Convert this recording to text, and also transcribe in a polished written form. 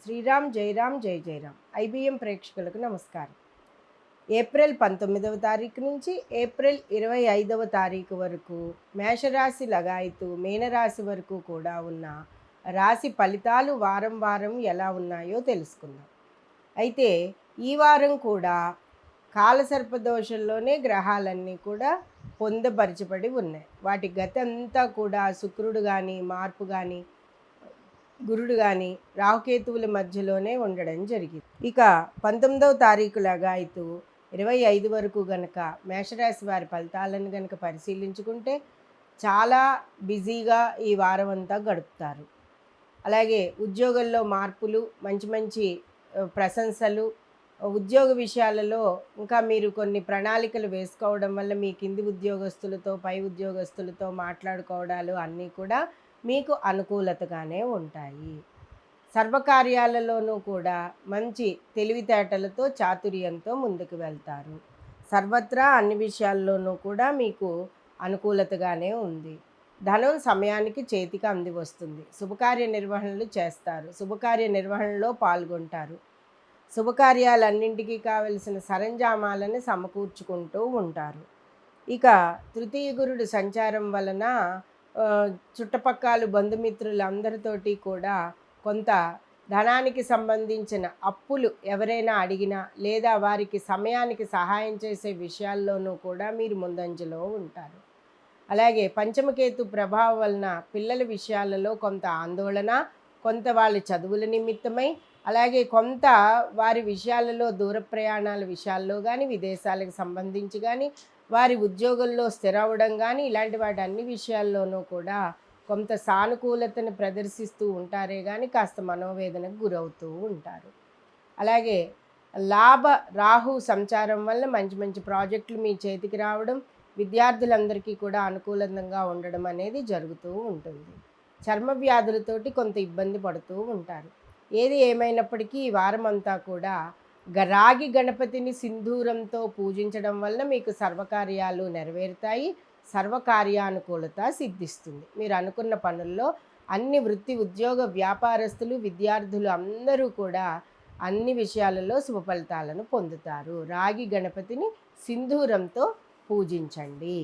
శ్రీరామ్ జయరామ్ జయ Jayaram. IBM ప్రేక్షకులకు నమస్కారం. April 19వ తారీఖు నుంచి ఏప్రిల్ 25వ తారీఖు వరకు మేషరాశి లగాయతు మీనరాశి వరకు కూడా ఉన్న రాశి ఫలితాలు వారం వారం ఎలా ఉన్నాయో తెలుసుకుందాం. అయితే ఈ వారం కూడా కాలసర్పదోషంలోనే గ్రహాలన్నీ కూడా పొందపరచబడి ఉన్నాయి. వాటి గతి అంతా కూడా శుక్రుడు కానీ మార్పు కానీ గురుడు కానీ రాహుకేతువుల మధ్యలోనే ఉండడం జరిగింది. ఇక 19వ తారీఖు లగాయతు 25 వరకు గనక మేషరాశి వారి ఫలితాలను గనక పరిశీలించుకుంటే చాలా బిజీగా ఈ వారం అంతా గడుపుతారు. అలాగే ఉద్యోగంలో మార్పులు, మంచి మంచి ప్రశంసలు, ఉద్యోగ విషయాలలో ఇంకా మీరు కొన్ని ప్రణాళికలు వేసుకోవడం వల్ల మీ కింది ఉద్యోగస్తులతో పై ఉద్యోగస్తులతో మాట్లాడుకోవడాలు అన్నీ కూడా మీకు అనుకూలతగానే ఉంటాయి. సర్వకార్యాలలోనూ కూడా మంచి తెలివితేటలతో చాతుర్యంతో ముందుకు వెళ్తారు. సర్వత్రా అన్ని విషయాల్లోనూ కూడా మీకు అనుకూలతగానే ఉంది. ధనం సమయానికి చేతికి అంది వస్తుంది. శుభకార్య నిర్వహణలు చేస్తారు. శుభకార్య నిర్వహణలో పాల్గొంటారు. శుభకార్యాలన్నింటికీ కావలసిన సరంజామాలను సమకూర్చుకుంటూ ఉంటారు. ఇక తృతీయ గురుడు సంచారం వలన చుట్టుపక్కల బంధుమిత్రులందరితోటి కూడా కొంత ధనానికి సంబంధించిన అప్పులు ఎవరైనా అడిగినా లేదా వారికి సమయానికి సహాయం చేసే విషయాల్లోనూ కూడా మీరు ముందంజలో ఉంటారు. అలాగే పంచమకేతు ప్రభావం వలన పిల్లల విషయాలలో కొంత ఆందోళన, కొంత వాళ్ళ చదువుల నిమిత్తమై, అలాగే కొంత వారి విషయాలలో దూర ప్రయాణాల విషయాల్లో కానీ, విదేశాలకు సంబంధించి కానీ, వారి ఉద్యోగంలో స్థిరవడం కానీ, ఇలాంటి వాటి అన్ని విషయాల్లోనూ కూడా కొంత సానుకూలతను ప్రదర్శిస్తూ ఉంటారే కానీ కాస్త మనోవేదనకు గురవుతూ ఉంటారు. అలాగే రాహు సంచారం వల్ల మంచి మంచి ప్రాజెక్టులు మీ చేతికి రావడం, విద్యార్థులందరికీ కూడా అనుకూలంగా ఉండడం అనేది జరుగుతూ ఉంటుంది. చర్మ వ్యాధులతోటి కొంత ఇబ్బంది పడుతూ ఉంటారు. ఏది ఏమైనప్పటికీ ఈ వారం అంతా కూడా రాగి గణపతిని సింధూరంతో పూజించడం వల్ల మీకు సర్వకార్యాలు నెరవేరుతాయి. సర్వకార్యానుకూలత సిద్ధిస్తుంది. మీరు అనుకున్న పనుల్లో అన్ని వృత్తి ఉద్యోగ వ్యాపారస్తులు విద్యార్థులు అందరూ కూడా అన్ని విషయాలలో శుభ ఫలితాలను పొందుతారు. రాగి గణపతిని సింధూరంతో పూజించండి.